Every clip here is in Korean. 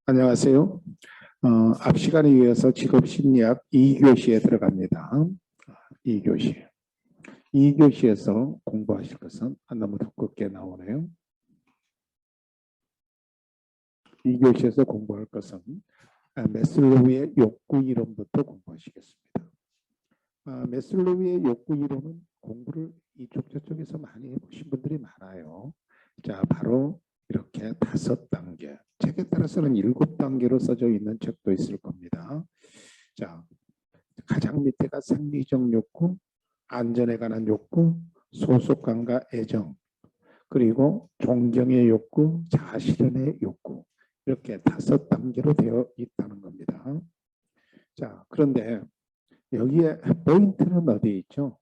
안녕하세요. 앞 시간에 이어서 직업심리학 2교시에 들어갑니다. 2교시. 2교시에서 공부하실 것은 너무 두껍게 나오네요. 2교시에서 공부할 것은 메슬로우의 욕구 이론부터 공부하시겠습니다. 메슬로우의 욕구 이론은 공부를 이쪽 저쪽에서 많이 해보신 분들이 많아요. 자, 바로 이렇게 5단계, 책에 따라서는 7단계로 써져 있는 책도 있을 겁니다. 자, 가장 밑에가 생리적 욕구, 안전에 관한 욕구, 소속감과 애정, 그리고 존경의 욕구, 자아실현의 욕구, 이렇게 5단계로 되어 있다는 겁니다. 자, 그런데 여기에 포인트는 어디에 있죠?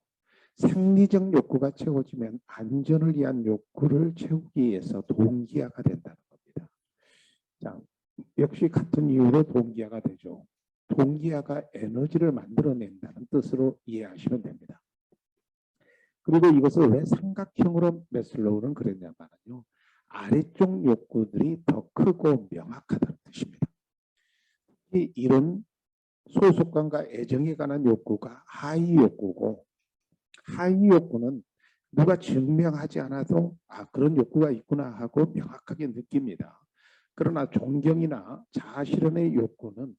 생리적 욕구가 채워지면 안전을 위한 욕구를 채우기 위해서 동기화가 된다는 겁니다. 자, 역시 같은 이유로 동기화가 되죠. 동기화가 에너지를 만들어낸다는 뜻으로 이해하시면 됩니다. 그리고 이것을 왜 삼각형으로 메슬로우는 그랬냐면요, 아래쪽 욕구들이 더 크고 명확하다는 뜻입니다. 이런 소속감과 애정에 관한 욕구가 하위 욕구고, 하위 욕구는 누가 증명하지 않아도 그런 욕구가 있구나 하고 명확하게 느낍니다. 그러나 존경이나 자아실현의 욕구는,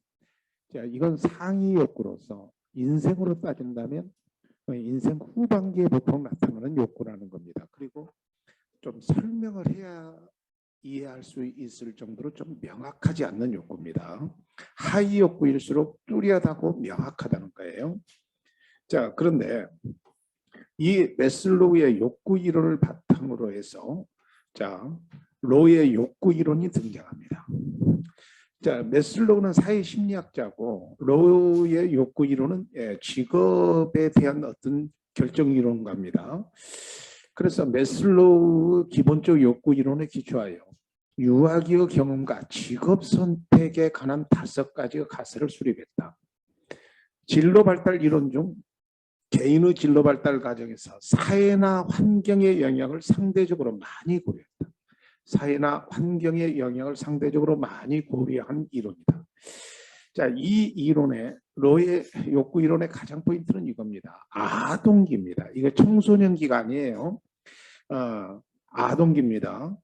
이건 상위 욕구로서 인생으로 따진다면 인생 후반기에 보통 나타나는 욕구라는 겁니다. 그리고 좀 설명을 해야 이해할 수 있을 정도로 좀 명확하지 않는 욕구입니다. 하위 욕구일수록 뚜렷하고 명확하다는 거예요. 자, 그런데 이 메슬로우의 욕구 이론을 바탕으로 해서 로의 욕구 이론이 등장합니다. 자, 메슬로우는 사회심리학자고 로의 욕구 이론은 직업에 대한 어떤 결정 이론가입니다. 그래서 메슬로우 기본적 욕구 이론에 기초하여 유아기의 경험과 직업 선택에 관한 5가지의 가설을 수립했다. 진로 발달 이론 중 개인의 진로 발달 과정에서 사회나 환경의 영향을 상대적으로 많이 고려했다. 사회나 환경의 영향을 상대적으로 많이 고려한 이론이다. 자, 이 이론의 로의 욕구 이론의 가장 포인트는 이겁니다. 아동기입니다. 이거 청소년기가 아니에요. 아동기입니다.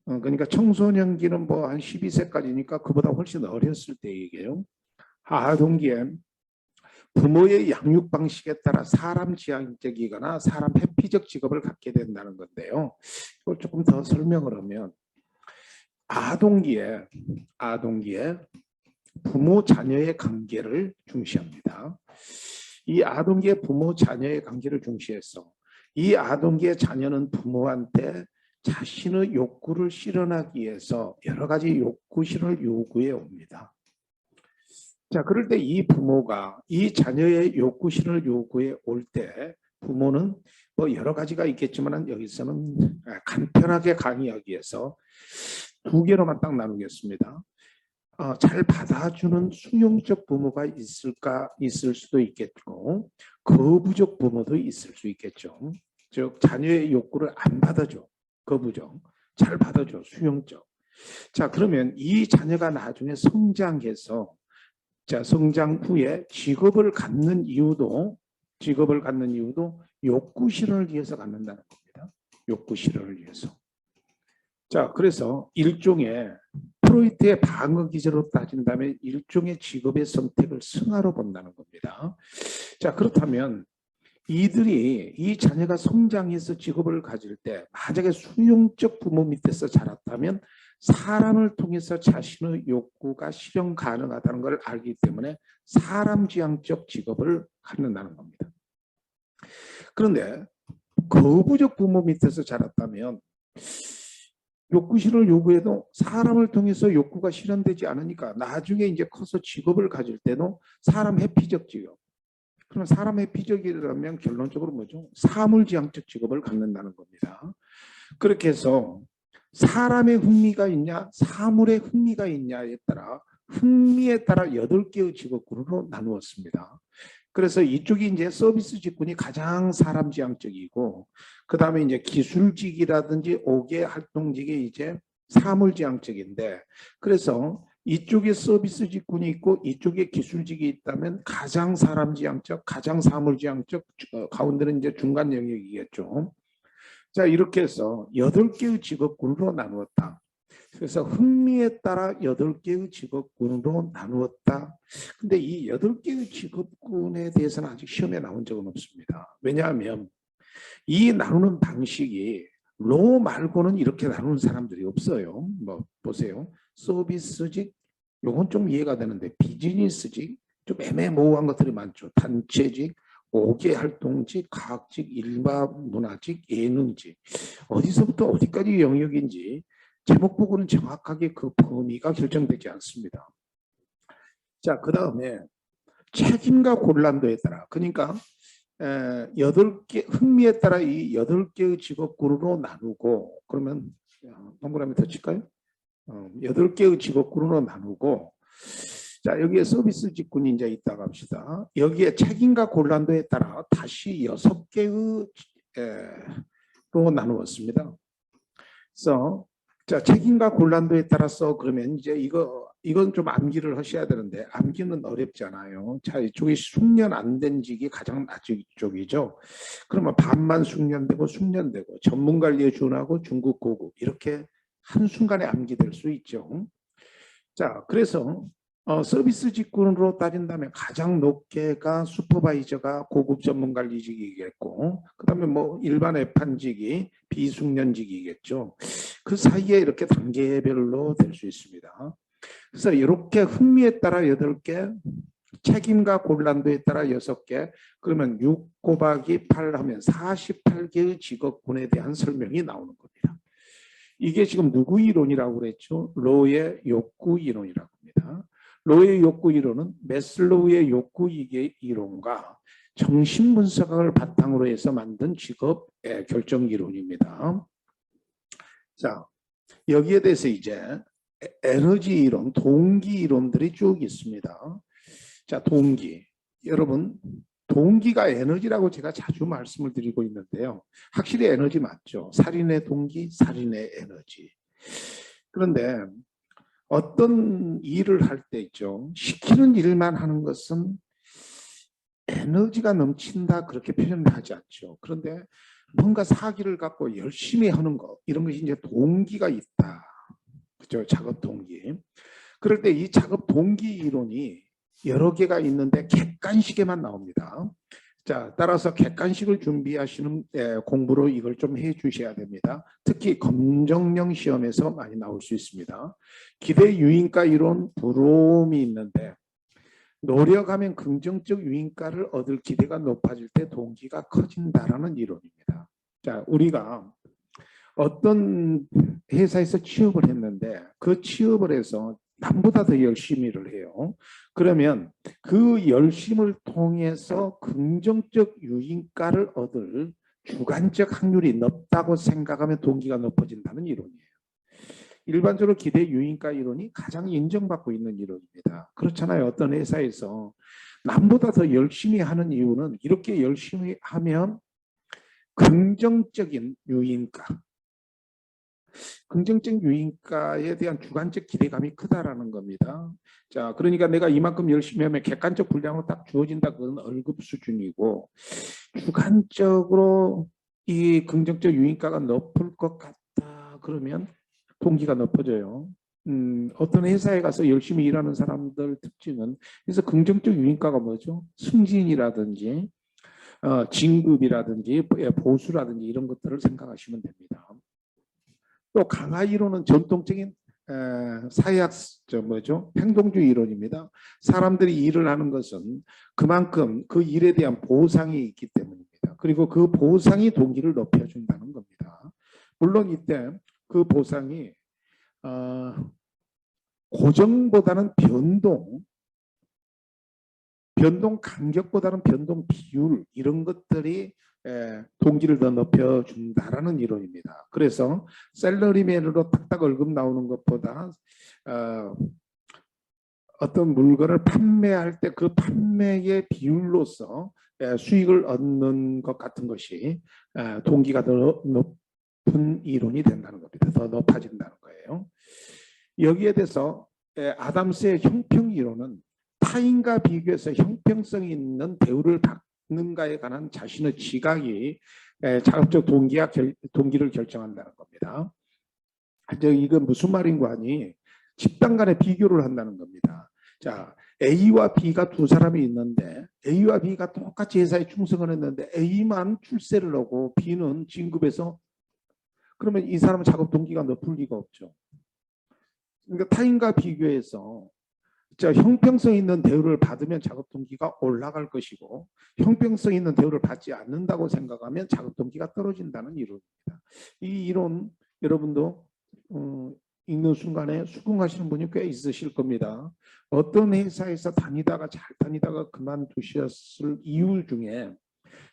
그러니까 청소년기는 뭐 한 12세까지니까 그보다 훨씬 어렸을 때 얘기예요. 아동기에 부모의 양육 방식에 따라 사람 지향적이거나 사람 회피적 직업을 갖게 된다는 건데요. 이걸 조금 더 설명을 하면 아동기에 부모 자녀의 관계를 중시합니다. 이 아동기의 부모 자녀의 관계를 중시해서 이 아동기의 자녀는 부모한테 자신의 욕구를 실현하기 위해서 여러 가지 욕구 실현을 요구해 옵니다. 자, 그럴 때 이 부모가 이 자녀의 욕구 실현을 요구해 올 때 부모는 뭐 여러 가지가 있겠지만 여기서는 간편하게 강의하기 위해서 2개로만 딱 나누겠습니다. 잘 받아주는 수용적 부모가 있을 수도 있겠고 거부적 부모도 있을 수 있겠죠. 즉 자녀의 욕구를 안 받아줘, 거부적, 잘 받아줘, 수용적. 자, 그러면 이 자녀가 나중에 성장해서 성장 후에 직업을 갖는 이유도 욕구 실현을 위해서 갖는다는 겁니다. 욕구 실현을 위해서. 자, 그래서 일종의 프로이트의 방어 기제로 따진다면 일종의 직업의 선택을 승하로 본다는 겁니다. 자, 그렇다면 이 자녀가 성장해서 직업을 가질 때 만약에 수용적 부모 밑에서 자랐다면 사람을 통해서 자신의 욕구가 실현 가능하다는 걸 알기 때문에 사람 지향적 직업을 갖는다는 겁니다. 그런데 거부적 부모 밑에서 자랐다면 욕구 실현을 요구해도 사람을 통해서 욕구가 실현되지 않으니까 나중에 이제 커서 직업을 가질 때도 사람 회피적 직업. 그럼 사람 회피적이라면 결론적으로 뭐죠? 사물지향적 직업을 갖는다는 겁니다. 그렇게 해서 사람의 흥미가 있냐, 사물의 흥미가 있냐에 따라 흥미에 따라 8개의 직업군으로 나누었습니다. 그래서 이쪽이 이제 서비스 직군이 가장 사람 지향적이고, 그 다음에 이제 기술직이라든지 5개 활동직이 이제 사물 지향적인데, 그래서 이쪽에 서비스 직군이 있고 이쪽에 기술직이 있다면 가장 사람지향적, 가장 사물지향적, 가운데는 이제 중간 영역이겠죠. 자, 이렇게 해서 8개의 직업군으로 나누었다. 그래서 흥미에 따라 8개의 직업군으로 나누었다. 근데 이 8개의 직업군에 대해서는 아직 시험에 나온 적은 없습니다. 왜냐하면 이 나누는 방식이 로 말고는 이렇게 나누는 사람들이 없어요. 뭐 보세요. 서비스직, 요건 좀 이해가 되는데 비즈니스직, 좀 애매모호한 것들이 많죠. 단체직, 5개 활동직, 과학직, 일반 문화직, 예능직. 어디서부터 어디까지 영역인지 제목 보고는 정확하게 그 범위가 결정되지 않습니다. 자, 그 다음에 책임과 곤란도에 따라, 그러니까 8개, 흥미에 따라 이 8개의 직업군으로 나누고, 그러면 동그라미 더 칠까요? 8개의 직업군으로 나누고, 자, 여기에 서비스 직군이 이제 있다고 합시다. 여기에 책임과 곤란도에 따라 다시 6개의 로 나누었습니다. 그래서 자, 책임과 곤란도에 따라서 그러면 이제 이건 좀 암기를 하셔야 되는데 암기는 어렵잖아요. 자, 이쪽이 숙련 안 된 직이 가장 낮은 쪽이죠. 그러면 반만 숙련되고 숙련되고 전문관리에 준하고 중급 고급 이렇게 한순간에 암기될 수 있죠. 자, 그래서 서비스 직군으로 따진다면 가장 높게가 슈퍼바이저가 고급 전문관리직이겠고, 그 다음에 뭐 일반 애판직이 비숙련직이겠죠. 그 사이에 이렇게 단계별로 될 수 있습니다. 그래서 이렇게 흥미에 따라 8개, 책임과 곤란도에 따라 6개, 그러면 6 곱하기 8 하면 48개의 직업군에 대한 설명이 나오는 겁니다. 이게 지금 누구 이론이라고 그랬죠? 로의 욕구 이론이라고 합니다. 로의 욕구 이론은 매슬로우의 욕구 이론과 정신분석학을 바탕으로 해서 만든 직업 결정 이론입니다. 자, 여기에 대해서 이제 에너지 이론, 동기 이론들이 쭉 있습니다. 자, 동기. 여러분, 동기가 에너지라고 제가 자주 말씀을 드리고 있는데요. 확실히 에너지 맞죠? 살인의 동기, 살인의 에너지. 그런데 어떤 일을 할 때 있죠. 시키는 일만 하는 것은 에너지가 넘친다 그렇게 표현을 하지 않죠. 그런데 뭔가 사기를 갖고 열심히 하는 것 이런 것이 이제 동기가 있다. 그렇죠? 작업 동기. 그럴 때 이 작업 동기 이론이 여러 개가 있는데 객관식에만 나옵니다. 자, 따라서 객관식을 준비하시는 공부로 이걸 좀 해주셔야 됩니다. 특히 검정형 시험에서 많이 나올 수 있습니다. 기대 유인가 이론 부러움이 있는데 노력하면 긍정적 유인가를 얻을 기대가 높아질 때 동기가 커진다라는 이론입니다. 자, 우리가 어떤 회사에서 취업을 했는데 그 취업을 해서 남보다 더 열심히 일을 해요. 그러면 그 열심을 통해서 긍정적 유인가를 얻을 주관적 확률이 높다고 생각하면 동기가 높아진다는 이론이에요. 일반적으로 기대 유인가 이론이 가장 인정받고 있는 이론입니다. 그렇잖아요. 어떤 회사에서 남보다 더 열심히 하는 이유는 이렇게 열심히 하면 긍정적인 유인가, 긍정적 유인가에 대한 주관적 기대감이 크다라는 겁니다. 자, 그러니까 내가 이만큼 열심히 하면 객관적 분량으로 딱 주어진다. 그건 월급 수준이고 주관적으로 이 긍정적 유인가가 높을 것 같다. 그러면 동기가 높아져요. 어떤 회사에 가서 열심히 일하는 사람들 특징은 그래서 긍정적 유인가가 뭐죠? 승진이라든지 진급이라든지 보수라든지 이런 것들을 생각하시면 됩니다. 또 강화 이론은 전통적인 사회학 뭐죠? 행동주의 이론입니다. 사람들이 일을 하는 것은 그만큼 그 일에 대한 보상이 있기 때문입니다. 그리고 그 보상이 동기를 높여준다는 겁니다. 물론 이때 그 보상이 고정보다는 변동 간격보다는 변동 비율 이런 것들이 동기를 더 높여준다라는 이론입니다. 그래서 셀러리맨으로 딱딱 월급 나오는 것보다 어떤 물건을 판매할 때 그 판매의 비율로서 수익을 얻는 것 같은 것이 동기가 더 높은 이론이 된다는 겁니다. 더 높아진다는 거예요. 여기에 대해서 아담스의 형평 이론은 타인과 비교해서 형평성이 있는 대우를 받는가에 관한 자신의 지각이 자급적 동기를 결정한다는 겁니다. 이건 무슨 말인가 하니 집단 간의 비교를 한다는 겁니다. 자, A와 B가 두 사람이 있는데 A와 B가 똑같이 회사에 충성을 했는데 A만 출세를 하고 B는 진급해서 그러면 이 사람은 작업 동기가 높을 리가 없죠. 그러니까 타인과 비교해서 형평성 있는 대우를 받으면 작업 동기가 올라갈 것이고 형평성 있는 대우를 받지 않는다고 생각하면 작업 동기가 떨어진다는 이론입니다. 이 이론 여러분도 읽는 순간에 수긍하시는 분이 꽤 있으실 겁니다. 어떤 회사에서 잘 다니다가 그만두셨을 이유 중에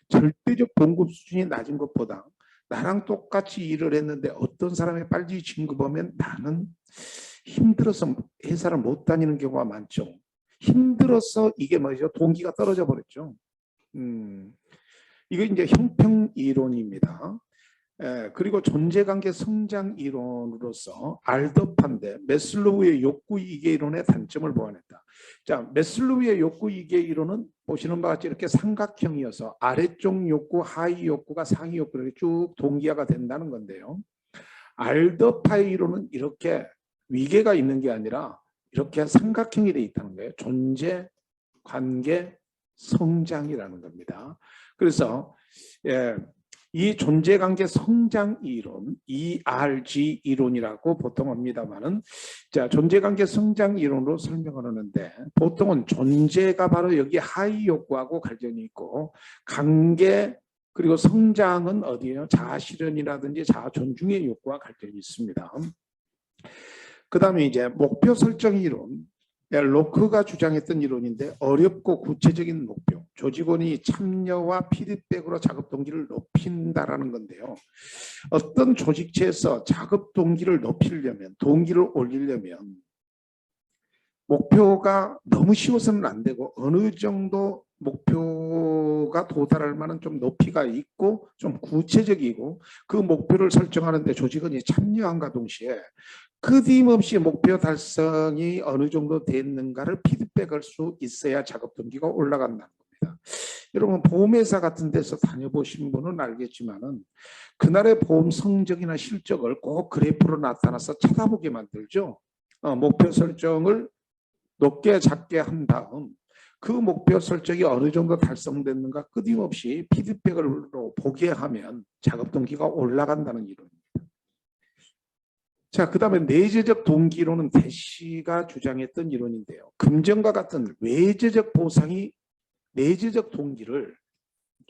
절대적 봉급 수준이 낮은 것보다 나랑 똑같이 일을 했는데 어떤 사람이 빨리 진급하면 나는 힘들어서 회사를 못 다니는 경우가 많죠. 힘들어서 이게 뭐죠? 동기가 떨어져 버렸죠. 이거 이제 형평 이론입니다. 그리고 존재관계 성장 이론으로서 알더판데 메슬로우의 욕구 이계 이론의 단점을 보완했다. 자, 메슬로우의 욕구 이계 이론은 보시는 바와 같이 이렇게 삼각형이어서 아래쪽 욕구, 하위 욕구가 상위 욕구 이렇게 쭉 동기화가 된다는 건데요. 알더파의 이론은 이렇게 위계가 있는 게 아니라 이렇게 삼각형이 돼 있다는 거예요. 존재, 관계, 성장이라는 겁니다. 그래서 이 존재관계 성장 이론, ERG 이론이라고 보통 합니다만은, 자, 존재관계 성장 이론으로 설명을 하는데, 보통은 존재가 바로 여기 하위 욕구하고 관련이 있고, 관계, 그리고 성장은 어디예요? 자아 실현이라든지 자아 존중의 욕구와 관련이 있습니다. 그 다음에 이제 목표 설정 이론, 로크가 주장했던 이론인데 어렵고 구체적인 목표, 조직원이 참여와 피드백으로 작업 동기를 높인다라는 건데요. 어떤 조직체에서 작업 동기를 높이려면, 동기를 올리려면 목표가 너무 쉬워서는 안 되고 어느 정도 목표가 도달할 만한 좀 높이가 있고 좀 구체적이고 그 목표를 설정하는데 조직원이 참여함과 동시에 끊임없이 목표 달성이 어느 정도 됐는가를 피드백할 수 있어야 작업 동기가 올라간다는 겁니다. 여러분 보험회사 같은 데서 다녀보신 분은 알겠지만은 그날의 보험 성적이나 실적을 꼭 그래프로 나타나서 쳐다보게 만들죠. 목표 설정을 높게 작게 한 다음 그 목표 설정이 어느 정도 달성됐는가 끊임없이 피드백으로 보게 하면 작업 동기가 올라간다는 이론입니다. 자, 그 다음에 내재적 동기로는 대시가 주장했던 이론인데요. 금전과 같은 외재적 보상이 내재적 동기를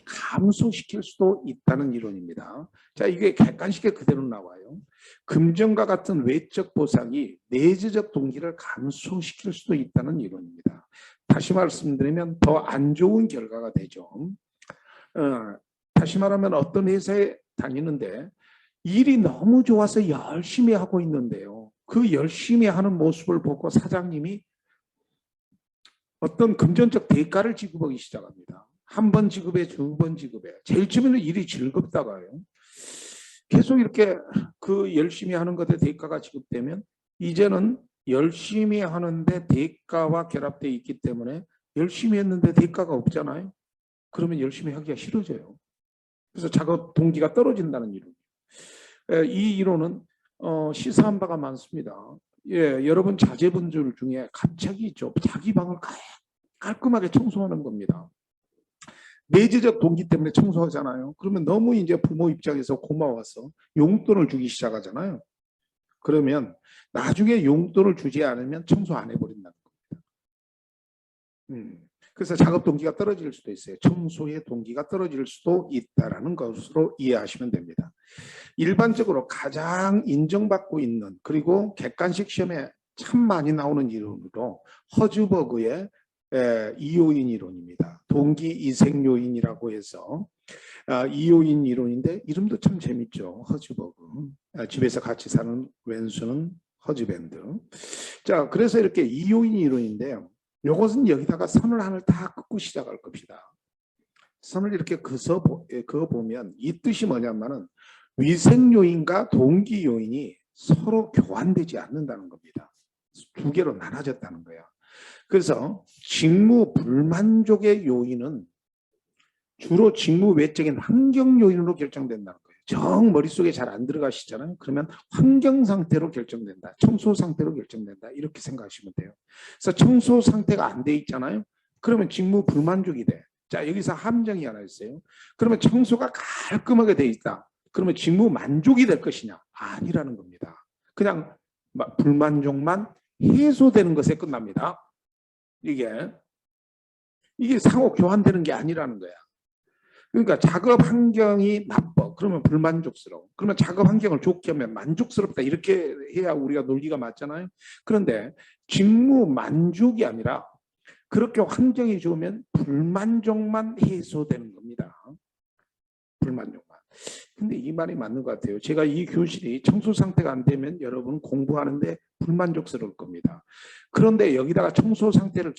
감소시킬 수도 있다는 이론입니다. 자, 이게 객관식에 그대로 나와요. 금전과 같은 외적 보상이 내재적 동기를 감소시킬 수도 있다는 이론입니다. 다시 말씀드리면 더 안 좋은 결과가 되죠. 다시 말하면 어떤 회사에 다니는데 일이 너무 좋아서 열심히 하고 있는데요. 그 열심히 하는 모습을 보고 사장님이 어떤 금전적 대가를 지급하기 시작합니다. 한 번 지급에 두 번 지급에 제일 처음에는 일이 즐겁다가요. 계속 이렇게 그 열심히 하는 것에 대가가 지급되면 이제는 열심히 하는데 대가와 결합되어 있기 때문에 열심히 했는데 대가가 없잖아요. 그러면 열심히 하기가 싫어져요. 그래서 작업 동기가 떨어진다는 이론이에요. 이 이론은 시사한 바가 많습니다. 여러분 자제분들 중에 갑자기 있죠. 자기 방을 깔끔하게 청소하는 겁니다. 내재적 동기 때문에 청소하잖아요. 그러면 너무 이제 부모 입장에서 고마워서 용돈을 주기 시작하잖아요. 그러면 나중에 용돈을 주지 않으면 청소 안 해버린다는 겁니다. 그래서 작업 동기가 떨어질 수도 있어요. 청소의 동기가 떨어질 수도 있다는 것으로 이해하시면 됩니다. 일반적으로 가장 인정받고 있는 그리고 객관식 시험에 참 많이 나오는 이론으로 허즈버그의 이요인 이론입니다. 동기 이생 요인이라고 해서 이요인 이론인데 이름도 참 재밌죠. 허즈버그. 집에서 같이 사는 왼수는 허즈밴드. 자, 그래서 이렇게 이요인 이론인데요. 이것은 여기다가 선을 하나를 다 긋고 시작할 겁니다. 선을 이렇게 그어 보면 이 뜻이 뭐냐면은 위생 요인과 동기 요인이 서로 교환되지 않는다는 겁니다. 두 개로 나눠졌다는 거야. 그래서 직무 불만족의 요인은 주로 직무 외적인 환경 요인으로 결정된다는 거예요. 정 머릿속에 잘 안 들어가시잖아요. 그러면 환경 상태로 결정된다. 청소 상태로 결정된다. 이렇게 생각하시면 돼요. 그래서 청소 상태가 안 돼 있잖아요. 그러면 직무 불만족이 돼. 자, 여기서 함정이 하나 있어요. 그러면 청소가 깔끔하게 돼 있다. 그러면 직무 만족이 될 것이냐? 아니라는 겁니다. 그냥 불만족만 해소되는 것에 끝납니다. 이게 상호 교환되는 게 아니라는 거야. 그러니까 작업 환경이 나빠. 그러면 불만족스러워. 그러면 작업 환경을 좋게 하면 만족스럽다. 이렇게 해야 우리가 논리가 맞잖아요. 그런데 직무 만족이 아니라 그렇게 환경이 좋으면 불만족만 해소되는 겁니다. 불만족만. 근데 이 말이 맞는 것 같아요. 제가 이 교실이 청소 상태가 안 되면 여러분 공부하는데 불만족스러울 겁니다. 그런데 여기다가 청소 상태를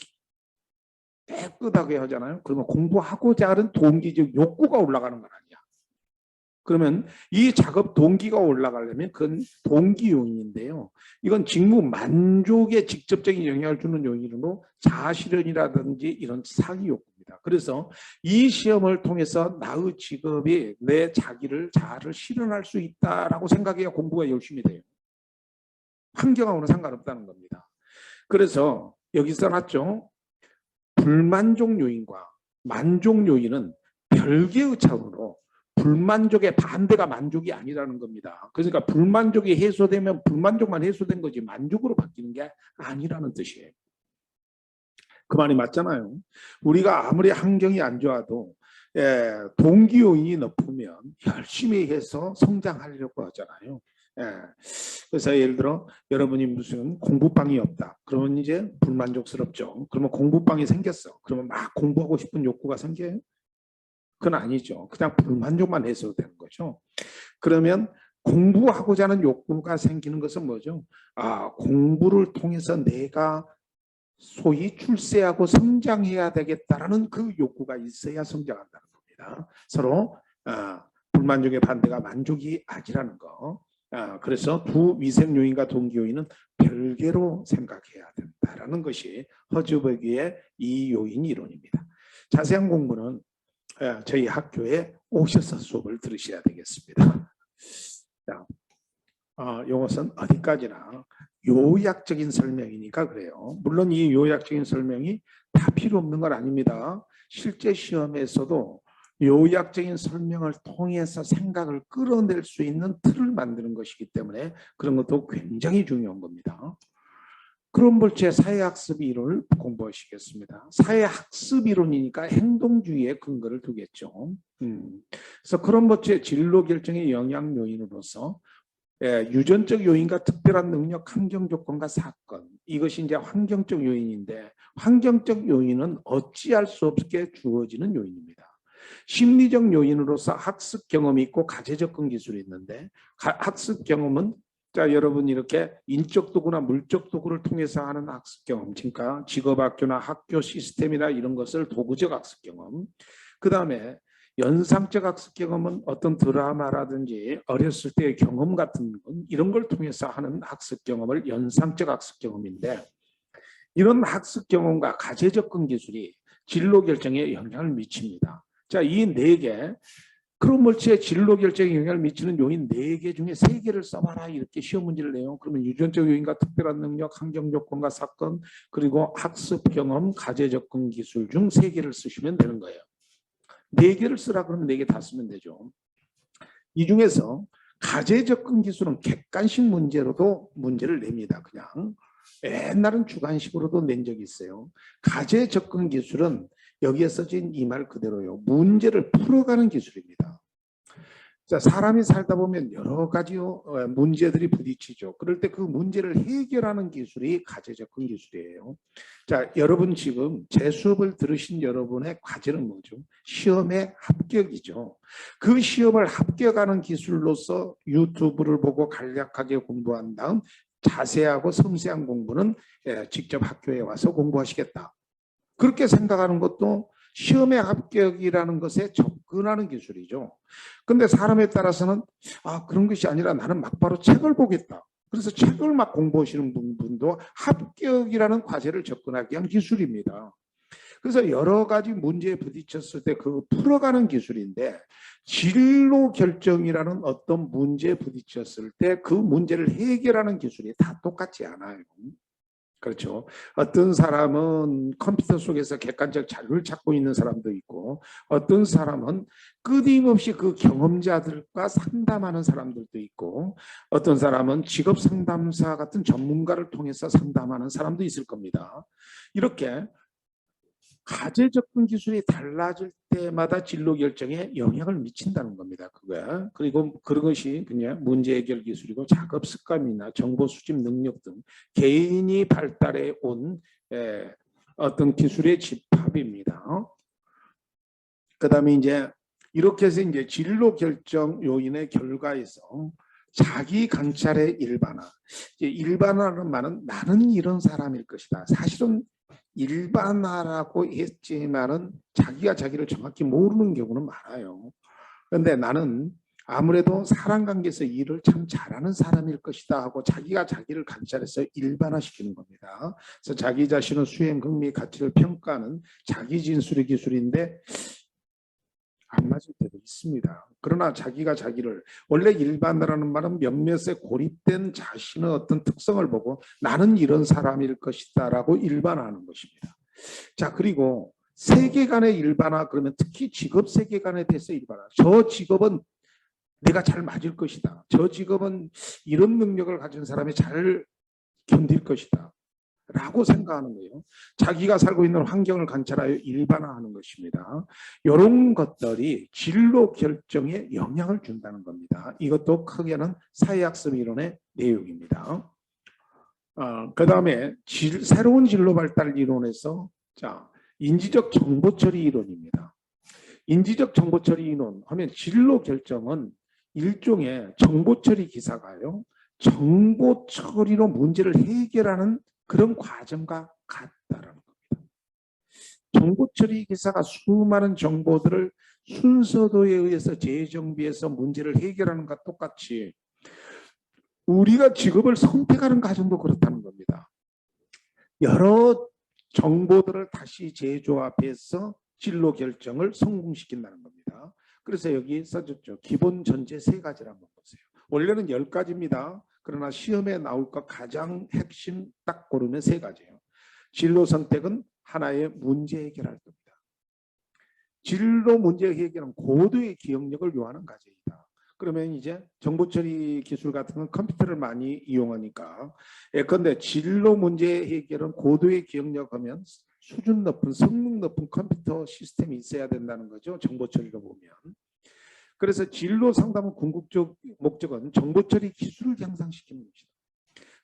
깨끗하게 하잖아요. 그러면 공부하고자 하는 동기적 욕구가 올라가는 건 아니야. 그러면 이 작업 동기가 올라가려면 그건 동기 요인인데요. 이건 직무 만족에 직접적인 영향을 주는 요인으로 자아실현이라든지 이런 사기 욕구입니다. 그래서 이 시험을 통해서 나의 직업이 내 자기를 자아를 실현할 수 있다라고 생각해야 공부가 열심히 돼요. 환경하고는 상관없다는 겁니다. 그래서 여기 써놨죠. 불만족 요인과 만족 요인은 별개의 차원으로 불만족의 반대가 만족이 아니라는 겁니다. 그러니까 불만족이 해소되면 불만족만 해소된 거지 만족으로 바뀌는 게 아니라는 뜻이에요. 그 말이 맞잖아요. 우리가 아무리 환경이 안 좋아도 동기 요인이 높으면 열심히 해서 성장하려고 하잖아요. 그래서 예를 들어 여러분이 무슨 공부방이 없다. 그러면 이제 불만족스럽죠. 그러면 공부방이 생겼어. 그러면 막 공부하고 싶은 욕구가 생겨요? 그건 아니죠. 그냥 불만족만 해소되는 거죠. 그러면 공부하고자 하는 욕구가 생기는 것은 뭐죠? 공부를 통해서 내가 소위 출세하고 성장해야 되겠다라는 그 욕구가 있어야 성장한다는 겁니다. 서로 불만족의 반대가 만족이 아니라는 거. 그래서 두 위생 요인과 동기 요인은 별개로 생각해야 된다라는 것이 허즈버기의 이 요인 이론입니다. 자세한 공부는 저희 학교에 오셔서 수업을 들으셔야 되겠습니다. 자, 이것은 어디까지나 요약적인 설명이니까 그래요. 물론 이 요약적인 설명이 다 필요 없는 건 아닙니다. 실제 시험에서도 요약적인 설명을 통해서 생각을 끌어낼 수 있는 틀을 만드는 것이기 때문에 그런 것도 굉장히 중요한 겁니다. 그런 볼지의 사회학습 이론을 공부하시겠습니다. 사회학습 이론이니까 행동주의에 근거를 두겠죠. 그래서 그런 볼지의 진로 결정의 영향 요인으로서 유전적 요인과 특별한 능력, 환경 조건과 사건, 이것이 이제 환경적 요인인데 환경적 요인은 어찌할 수 없게 주어지는 요인입니다. 심리적 요인으로서 학습 경험이 있고 가제 접근 기술이 있는데 학습 경험은 여러분 이렇게 인적 도구나 물적 도구를 통해서 하는 학습 경험, 그러니까 직업학교나 학교 시스템이나 이런 것을 도구적 학습 경험. 그 다음에 연상적 학습 경험은 어떤 드라마라든지 어렸을 때의 경험 같은 이런 걸 통해서 하는 학습 경험을 연상적 학습 경험인데 이런 학습 경험과 가제 접근 기술이 진로 결정에 영향을 미칩니다. 자, 이 네 개 그런 물체의 진로 결정에 영향을 미치는 요인 4개 중에 3개를 써봐라 이렇게 시험 문제를 내요. 그러면 유전적 요인과 특별한 능력, 환경 조건과 사건, 그리고 학습 경험, 가제 접근 기술 중 3개를 쓰시면 되는 거예요. 4개를 쓰라 그러면 4개 다 쓰면 되죠. 이 중에서 가제 접근 기술은 객관식 문제로도 문제를 냅니다. 그냥 옛날은 주관식으로도 낸 적이 있어요. 가제 접근 기술은 여기에 써진 이 말 그대로요. 문제를 풀어가는 기술입니다. 자, 사람이 살다 보면 여러 가지 문제들이 부딪히죠. 그럴 때 그 문제를 해결하는 기술이 가제 접근 기술이에요. 자, 여러분 지금 제 수업을 들으신 여러분의 과제는 뭐죠? 시험의 합격이죠. 그 시험을 합격하는 기술로서 유튜브를 보고 간략하게 공부한 다음 자세하고 섬세한 공부는 직접 학교에 와서 공부하시겠다. 그렇게 생각하는 것도 시험의 합격이라는 것에 접근하는 기술이죠. 근데 사람에 따라서는 그런 것이 아니라 나는 막바로 책을 보겠다. 그래서 책을 막 공부하시는 분도 합격이라는 과제를 접근하기 위한 기술입니다. 그래서 여러 가지 문제에 부딪혔을 때 그 풀어가는 기술인데, 진로 결정이라는 어떤 문제에 부딪혔을 때 그 문제를 해결하는 기술이 다 똑같지 않아요. 그렇죠. 어떤 사람은 컴퓨터 속에서 객관적 자료를 찾고 있는 사람도 있고, 어떤 사람은 끊임없이 그 경험자들과 상담하는 사람들도 있고, 어떤 사람은 직업 상담사 같은 전문가를 통해서 상담하는 사람도 있을 겁니다. 이렇게 가제 접근 기술이 달라질 때마다 진로 결정에 영향을 미친다는 겁니다. 그거야. 그리고 그런 것이 그냥 문제 해결 기술이고, 작업 습관이나 정보 수집 능력 등 개인이 발달해 온 어떤 기술의 집합입니다. 그다음에 이제 이렇게 해서 이제 진로 결정 요인의 결과에서 자기 관찰의 일반화. 일반화는 말은 나는 이런 사람일 것이다. 사실은 일반화라고 했지만은 자기가 자기를 정확히 모르는 경우는 많아요. 그런데 나는 아무래도 사람 관계에서 일을 참 잘하는 사람일 것이다 하고 자기가 자기를 관찰해서 일반화시키는 겁니다. 그래서 자기 자신의 수행, 흥미, 가치를 평가하는 자기 진술의 기술인데 안 맞을 때도 있습니다. 그러나 자기가 자기를, 원래 일반화라는 말은 몇몇에 고립된 자신의 어떤 특성을 보고 나는 이런 사람일 것이다 라고 일반화하는 것입니다. 자, 그리고 세계관의 일반화, 그러면 특히 직업 세계관에 대해서 일반화. 저 직업은 내가 잘 맞을 것이다. 저 직업은 이런 능력을 가진 사람이 잘 견딜 것이다 라고 생각하는 거예요. 자기가 살고 있는 환경을 관찰하여 일반화하는 것입니다. 이런 것들이 진로 결정에 영향을 준다는 겁니다. 이것도 크게는 사회학습 이론의 내용입니다. 그 다음에 새로운 진로 발달 이론에서 인지적 정보 처리 이론입니다. 인지적 정보 처리 이론 하면 진로 결정은 일종의 정보 처리 기사가요, 정보 처리로 문제를 해결하는 그런 과정과 같다라는 겁니다. 정보 처리 기사가 수많은 정보들을 순서도에 의해서 재정비해서 문제를 해결하는 것과 똑같이 우리가 직업을 선택하는 과정도 그렇다는 겁니다. 여러 정보들을 다시 재조합해서 진로 결정을 성공시킨다는 겁니다. 그래서 여기 써줬죠. 기본 전제 3가지를 한번 보세요. 원래는 10가지입니다. 그러나 시험에 나올 것 가장 핵심 딱 고르면 3가지예요. 진로 선택은 하나의 문제 해결할 겁니다. 진로 문제 해결은 고도의 기억력을 요하는 과제이다. 그러면 이제 정보 처리 기술 같은 건 컴퓨터를 많이 이용하니까, 예컨대 진로 문제 해결은 고도의 기억력하면 수준 높은, 성능 높은 컴퓨터 시스템이 있어야 된다는 거죠. 정보 처리로 보면. 그래서 진로 상담의 궁극적 목적은 정보 처리 기술을 향상시키는 것이다.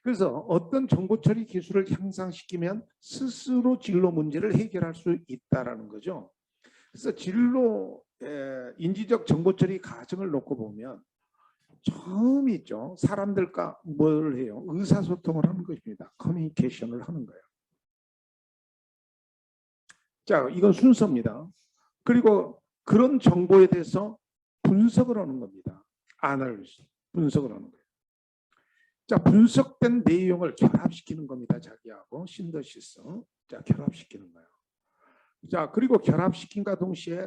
그래서 어떤 정보 처리 기술을 향상시키면 스스로 진로 문제를 해결할 수 있다라는 거죠. 그래서 진로 인지적 정보 처리 과정을 놓고 보면 처음 있죠. 사람들과 뭘 해요? 의사소통을 하는 것입니다. 커뮤니케이션을 하는 거예요. 자, 이건 순서입니다. 그리고 그런 정보에 대해서 분석을 하는 겁니다. 분석을 하는 거예요. 자, 분석된 내용을 결합시키는 겁니다. 자기하고 신더시스. 자, 결합시키는 거예요. 자, 그리고 결합시킨과 동시에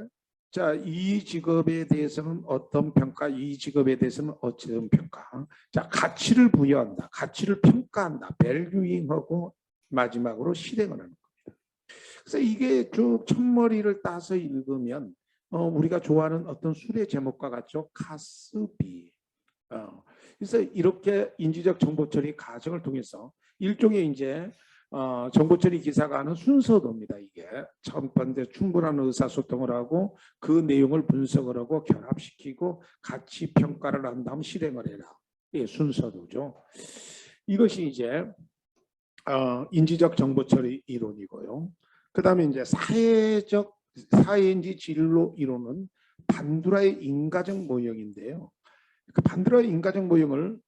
자, 이 직업에 대해서는 어떤 평가, 이 직업에 대해서는 어떤 평가. 자, 가치를 부여한다. 가치를 평가한다. 밸류잉하고 마지막으로 실행을 하는 겁니다. 그래서 이게 쭉 첫머리를 따서 읽으면 우리가 좋아하는 어떤 술의 제목과 같죠. 카스비. 그래서 이렇게 인지적 정보 처리 과정을 통해서 일종의 이제 정보 처리 기사가 하는 순서도입니다. 이게 첫 번째 충분한 의사소통을 하고 그 내용을 분석을 하고 결합시키고 가치 평가를 한 다음 실행을 해라. 예, 순서도죠. 이것이 이제 인지적 정보 처리 이론이고요. 그 다음에 이제 사회인지 진로 이론은 반두라의 인가적 모형인데요. 그 반드라의 인가적 모형을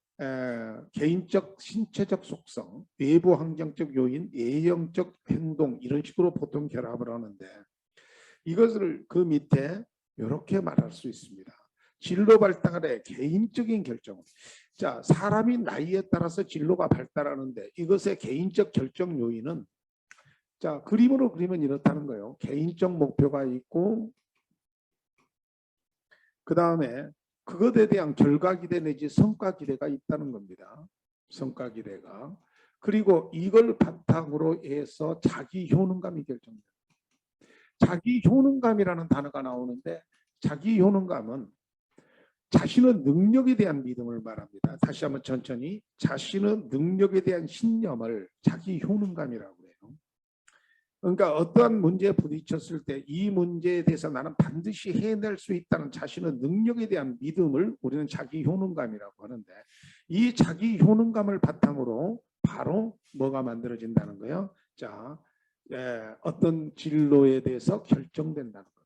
개인적 신체적 속성, 외부 환경적 요인, 예형적 행동 이런 식으로 보통 결합을 하는데, 이것을 그 밑에 이렇게 말할 수 있습니다. 진로 발달의 개인적인 결정. 자, 사람이 나이에 따라서 진로가 발달하는데 이것의 개인적 결정 요인은 자, 그림으로 그리면 이렇다는 거예요. 개인적 목표가 있고 그 다음에 그것에 대한 결과 기대 내지 성과 기대가 있다는 겁니다. 성과 기대가. 그리고 이걸 바탕으로 해서 자기 효능감이 결정돼요. 자기 효능감이라는 단어가 나오는데 자기 효능감은 자신의 능력에 대한 믿음을 말합니다. 다시 한번 천천히. 자신의 능력에 대한 신념을 자기 효능감이라고 해요. 그러니까 어떠한 문제에 부딪혔을 때 이 문제에 대해서 나는 반드시 해낼 수 있다는 자신의 능력에 대한 믿음을 우리는 자기 효능감이라고 하는데 이 자기 효능감을 바탕으로 바로 뭐가 만들어진다는 거예요? 자, 어떤 진로에 대해서 결정된다는 겁니다.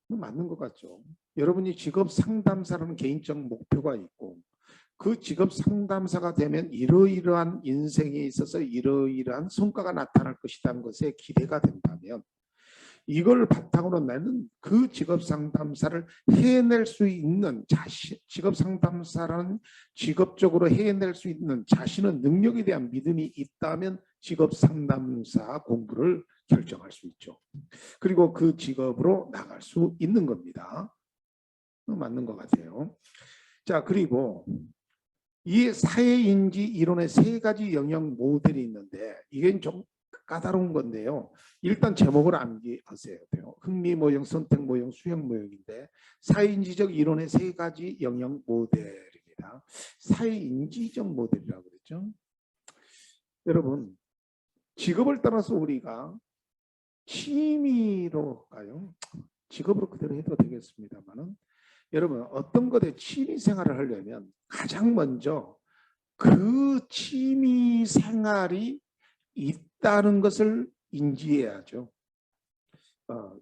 맞는 것 같죠? 여러분이 직업 상담사라는 개인적 목표가 있고 그 직업 상담사가 되면 이러이러한 인생에 있어서 이러이러한 성과가 나타날 것이라는 것에 기대가 된다면 이걸 바탕으로 나는 그 직업 상담사를 해낼 수 있는 직업 상담사라는 직업적으로 해낼 수 있는 자신의 능력에 대한 믿음이 있다면 직업 상담사 공부를 결정할 수 있죠. 그리고 그 직업으로 나갈 수 있는 겁니다. 맞는 것 같아요. 자, 그리고 이 사회인지 이론의 세 가지 영역 모델이 있는데 이게 좀 까다로운 건데요. 일단 제목을 암기하셔야 돼요. 흥미 모형, 선택 모형, 수용 모형인데 사회인지적 이론의 세 가지 영역 모델입니다. 사회인지적 모델이라고 그랬죠. 여러분, 직업을 떠나서 우리가 취미로 가요. 직업으로 그대로 해도 되겠습니다만은 여러분 어떤 것에 취미 생활을 하려면 가장 먼저 그 취미 생활이 있다는 것을 인지해야죠.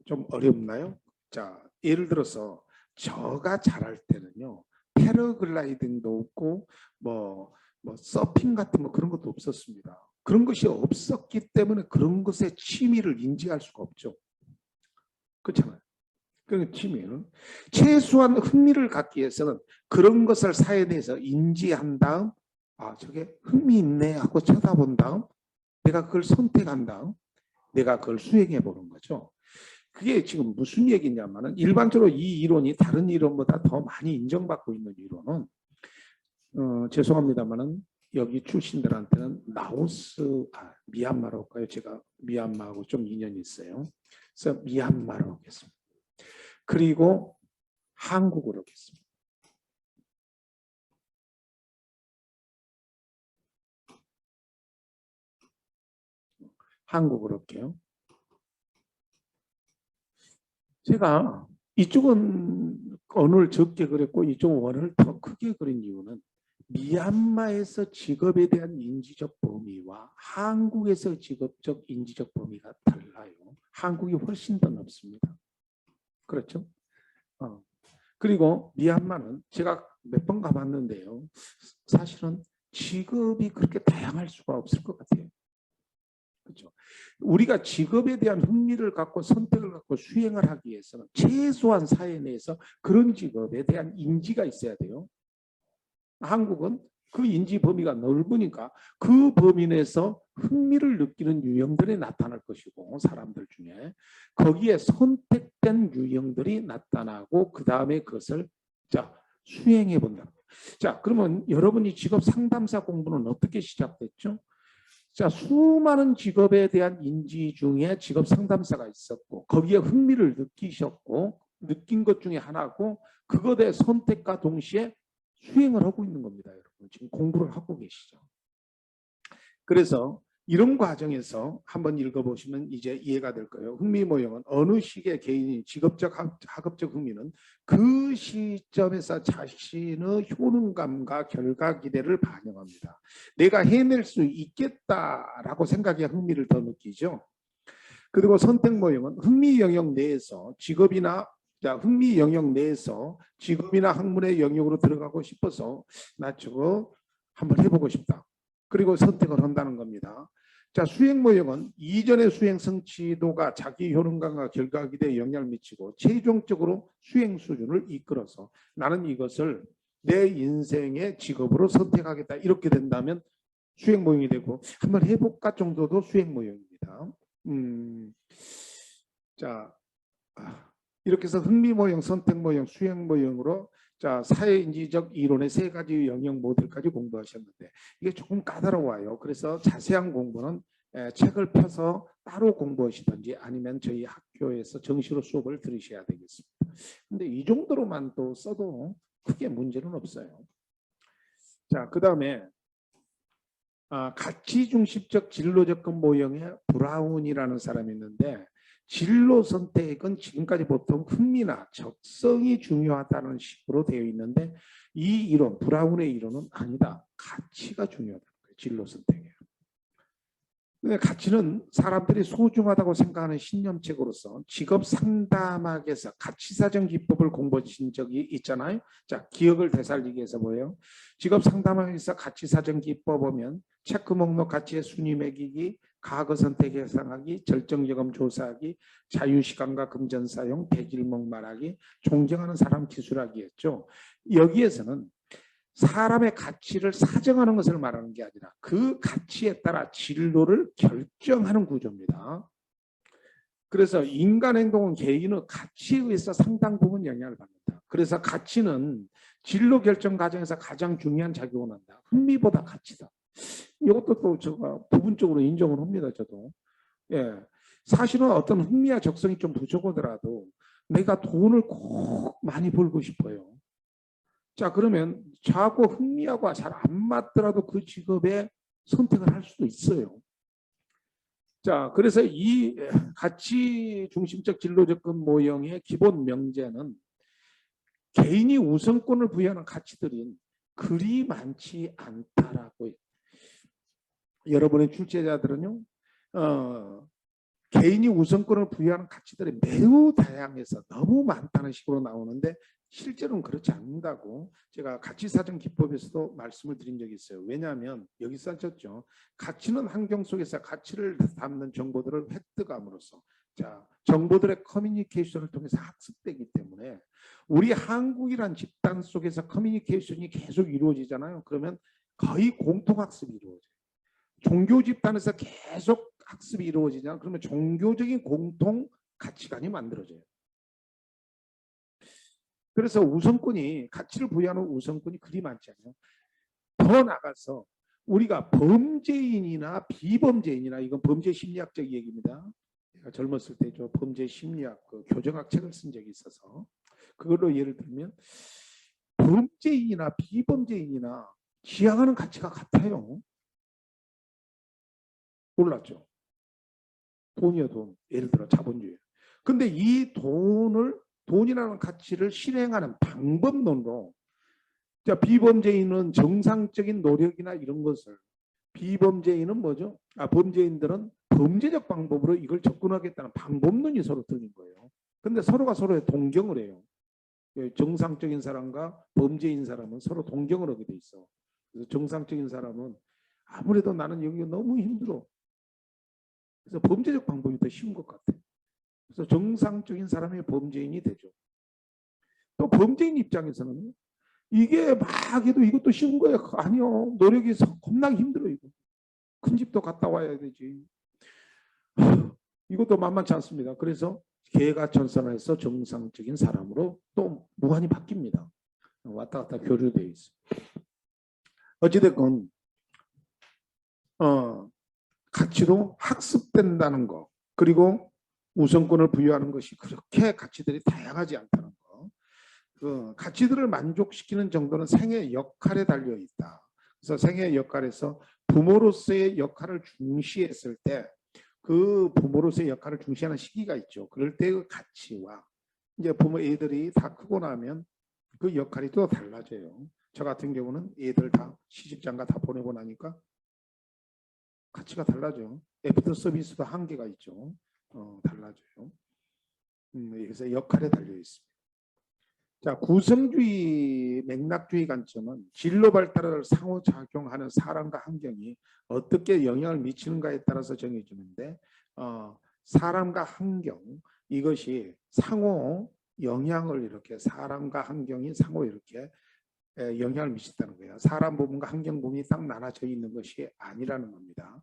좀 어렵나요? 자, 예를 들어서 저가 잘할 때는요. 패러글라이딩도 없고 뭐 서핑 같은 거 그런 것도 없었습니다. 그런 것이 없었기 때문에 그런 것의 취미를 인지할 수가 없죠. 그렇잖아요. 그 취미는 최소한 흥미를 갖기 위해서는 그런 것을 사회에 대해서 인지한 다음 아 저게 흥미 있네 하고 쳐다본 다음 내가 그걸 선택한 다음 내가 그걸 수행해 보는 거죠. 그게 지금 무슨 얘기냐면은 일반적으로 이 이론이 다른 이론보다 더 많이 인정받고 있는 이론은 죄송합니다만은 여기 출신들한테는 라오스 미얀마로 할까요? 제가 미얀마하고 좀 인연이 있어요. 그래서 미얀마로 하겠습니다. 그리고 한국으로 하겠습니다. 한국으로 할게요. 제가 이쪽은 언어를 적게 그렸고 이쪽은 원어를 더 크게 그린 이유는 미얀마에서 직업에 대한 인지적 범위와 한국에서 직업적 인지적 범위가 달라요. 한국이 훨씬 더 넓습니다. 그렇죠? 그리고 미얀마는 제가 몇 번 가봤는데요. 사실은 직업이 그렇게 다양할 수가 없을 것 같아요. 그렇죠? 우리가 직업에 대한 흥미를 갖고 선택을 갖고 수행을 하기 위해서는 최소한 사회 내에서 그런 직업에 대한 인지가 있어야 돼요. 한국은 그 인지 범위가 넓으니까 그 범위 내에서 흥미를 느끼는 유형들이 나타날 것이고 사람들 중에 거기에 선택된 유형들이 나타나고 그 다음에 그것을 자 수행해 본다. 자 그러면 여러분이 직업 상담사 공부는 어떻게 시작됐죠? 자 수많은 직업에 대한 인지 중에 직업 상담사가 있었고 거기에 흥미를 느끼셨고 느낀 것 중에 하나고 그것의 선택과 동시에 수행을 하고 있는 겁니다. 여러분 지금 공부를 하고 계시죠. 그래서 이런 과정에서 한번 읽어보시면 이제 이해가 될 거예요. 흥미 모형은 어느 시기에 개인이 직업적 학업적 흥미는 그 시점에서 자신의 효능감과 결과 기대를 반영합니다. 내가 해낼 수 있겠다라고 생각해 흥미를 더 느끼죠. 그리고 선택 모형은 흥미 영역 내에서 직업이나 흥미 영역 내에서 직업이나 학문의 영역으로 들어가고 싶어서 나 저거 한번 해보고 싶다. 그리고 선택을 한다는 겁니다. 자, 수행 모형은 이전의 수행 성취도가 자기 효능감과 결과 기대에 영향을 미치고 최종적으로 수행 수준을 이끌어서 나는 이것을 내 인생의 직업으로 선택하겠다. 이렇게 된다면 수행 모형이 되고 한번 해볼까 정도도 수행 모형입니다. 자, 이렇게 해서 흥미 모형, 선택 모형, 수행 모형으로 자 사회인지적 이론의 세 가지 영역 모델까지 공부하셨는데 이게 조금 까다로워요. 그래서 자세한 공부는 책을 펴서 따로 공부하시든지 아니면 저희 학교에서 정시로 수업을 들으셔야 되겠습니다. 근데 이 정도로만 또 써도 크게 문제는 없어요. 자, 그 다음에 가치 중심적 진로 접근 모형의 브라운이라는 사람이 있는데 진로 선택은 지금까지 보통 흥미나 적성이 중요하다는 식으로 되어 있는데 이 이론, 브라운의 이론은 아니다. 가치가 중요하다는 거예요. 진로 선택에. 가치는 사람들이 소중하다고 생각하는 신념책으로서 직업 상담학에서 가치사정 기법을 공부하신 적이 있잖아요. 자, 기억을 되살리기 위해서 뭐예요? 직업 상담학에서 가치사정 기법 보면 체크 목록 가치의 순위 매기기, 과거 선택 예상하기, 절정여금 조사하기, 자유시간과 금전 사용, 대길목 말하기, 존경하는 사람 기술하기였죠. 여기에서는 사람의 가치를 사정하는 것을 말하는 게 아니라 그 가치에 따라 진로를 결정하는 구조입니다. 그래서 인간 행동은 개인의 가치에 의해서 상당 부분 영향을 받는다. 그래서 가치는 진로 결정 과정에서 가장 중요한 작용을 한다. 흥미보다 가치다. 이것도 또 제가 부분적으로 인정을 합니다. 저도. 예, 사실은 어떤 흥미와 적성이 좀 부족하더라도 내가 돈을 꼭 많이 벌고 싶어요. 자, 그러면 자꾸 흥미하고 잘 안 맞더라도 그 직업에 선택을 할 수도 있어요. 자, 그래서 이 가치 중심적 진로 접근 모형의 기본 명제는 개인이 우선권을 부여하는 가치들이 그리 많지 않다라고. 여러분의 출제자들은요, 개인이 우선권을 부여하는 가치들이 매우 다양해서 너무 많다는 식으로 나오는데 실제로는 그렇지 않는다고 제가 가치사정 기법에서도 말씀을 드린 적이 있어요. 왜냐하면 여기 써졌죠. 가치는 환경 속에서 가치를 담는 정보들을 획득함으로써 자, 정보들의 커뮤니케이션을 통해서 학습되기 때문에 우리 한국이란 집단 속에서 커뮤니케이션이 계속 이루어지잖아요. 그러면 거의 공통학습이 이루어져요. 종교 집단에서 계속 학습이 이루어지잖아요. 그러면 종교적인 공통 가치관이 만들어져요. 그래서 우선권이 가치를 부여하는 우선권이 그리 많지 않아요. 더 나가서 우리가 범죄인이나 비범죄인이나 이건 범죄 심리학적 얘기입니다. 제가 젊었을 때 저 범죄 심리학 그 교정학 책을 쓴 적이 있어서 그걸로 예를 들면 범죄인이나 비범죄인이나 지향하는 가치가 같아요. 몰랐죠. 돈이요, 돈. 예를 들어 자본주의. 근데 이 돈이라는 가치를 실행하는 방법론으로 자, 비범죄인은 정상적인 노력이나 이런 것을 비범죄인은 뭐죠? 범죄인들은 범죄적 방법으로 이걸 접근하겠다는 방법론이 서로 틀린 거예요. 근데 서로가 서로의 동경을 해요. 정상적인 사람과 범죄인 사람은 서로 동경을 하게 돼 있어. 그래서 정상적인 사람은 아무래도 나는 여기 너무 힘들어. 그래서 범죄적 방법이 더 쉬운 것 같아. 그래서 정상적인 사람이 범죄인이 되죠. 또 범죄인 입장에서는 이게 막 해도 이것도 쉬운 거야. 아니요. 노력이 겁나게 힘들어 이거. 큰 집도 갔다 와야 되지. 이것도 만만치 않습니다. 그래서 개가천선해서 정상적인 사람으로 또 무한히 바뀝니다. 왔다 갔다 교류되어 있어. 어찌됐건 가치로 학습된다는 거 그리고 우선권을 부여하는 것이 그렇게 가치들이 다양하지 않다는 거. 그 가치들을 만족시키는 정도는 생의 역할에 달려 있다. 그래서 생의 역할에서 부모로서의 역할을 중시했을 때 그 부모로서의 역할을 중시하는 시기가 있죠. 그럴 때 그 가치와 이제 부모 애들이 다 크고 나면 그 역할이 또 달라져요. 저 같은 경우는 애들 다 시집장가 다 보내고 나니까 가치가 달라져요. 애프터 서비스도 한계가 있죠. 달라져요. 그래서 역할에 달려 있습니다. 자, 구성주의, 맥락주의 관점은 진로 발달을 상호작용하는 사람과 환경이 어떻게 영향을 미치는가에 따라서 정해지는데 사람과 환경 이것이 상호 영향을 이렇게 사람과 환경이 상호 이렇게 영향을 미친다는 거예요. 사람 부분과 환경 부분이 딱 나눠져 있는 것이 아니라는 겁니다.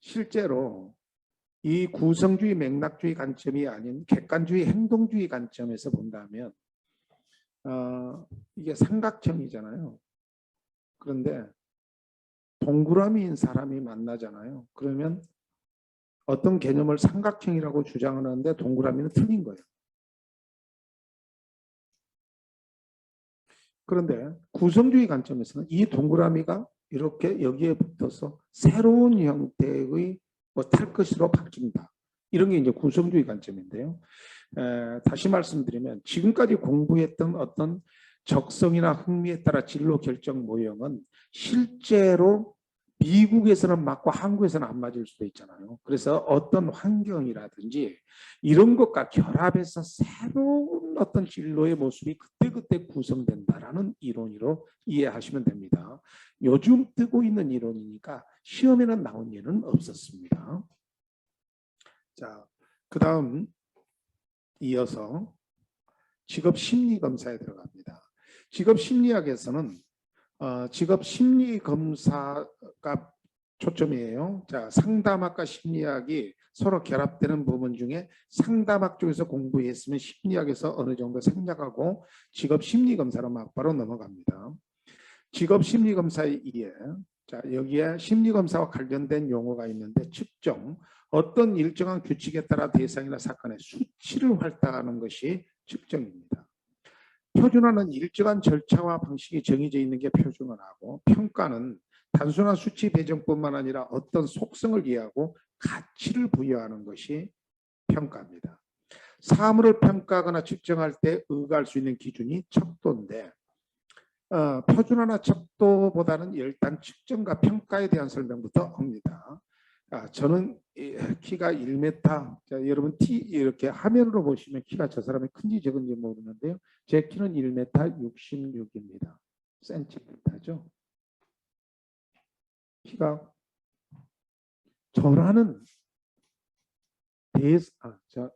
실제로 이 구성주의 맥락주의 관점이 아닌 객관주의 행동주의 관점에서 본다면 이게 삼각형이잖아요. 그런데 동그라미인 사람이 만나잖아요. 그러면 어떤 개념을 삼각형이라고 주장하는데 동그라미는 틀린 거예요. 그런데 구성주의 관점에서는 이 동그라미가 이렇게 여기에 붙어서 새로운 형태의 탈 것으로 바뀐다. 이런 게 이제 구성주의 관점인데요. 다시 말씀드리면 지금까지 공부했던 어떤 적성이나 흥미에 따라 진로 결정 모형은 실제로 미국에서는 맞고 한국에서는 안 맞을 수도 있잖아요. 그래서 어떤 환경이라든지 이런 것과 결합해서 새로운 어떤 진로의 모습이 그때그때 구성된다라는 이론으로 이해하시면 됩니다. 요즘 뜨고 있는 이론이니까 시험에는 나온 예는 없었습니다. 자, 그 다음 이어서 직업 심리 검사에 들어갑니다. 직업 심리학에서는 직업 심리 검사가 초점이에요. 자, 상담학과 심리학이 서로 결합되는 부분 중에 상담학 쪽에서 공부했으면 심리학에서 어느 정도 생략하고 직업 심리 검사로 막바로 넘어갑니다. 직업 심리 검사에 의해 자, 여기에 심리 검사와 관련된 용어가 있는데 측정, 어떤 일정한 규칙에 따라 대상이나 사건의 수치를 활동하는 것이 측정입니다. 표준화는 일정한 절차와 방식이 정해져 있는 게 표준화고, 평가는 단순한 수치 배정뿐만 아니라 어떤 속성을 이해하고 가치를 부여하는 것이 평가입니다. 사물을 평가하거나 측정할 때 의거할 수 있는 기준이 척도인데 표준화나 척도보다는 일단 측정과 평가에 대한 설명부터 합니다. 저는 키가 1m, 자, 여러분 이렇게 화면으로 보시면 키가 저 사람이 큰지 적은지 모르는데요. 제 키는 1m 66입니다. 센티미터죠. 키가 저라는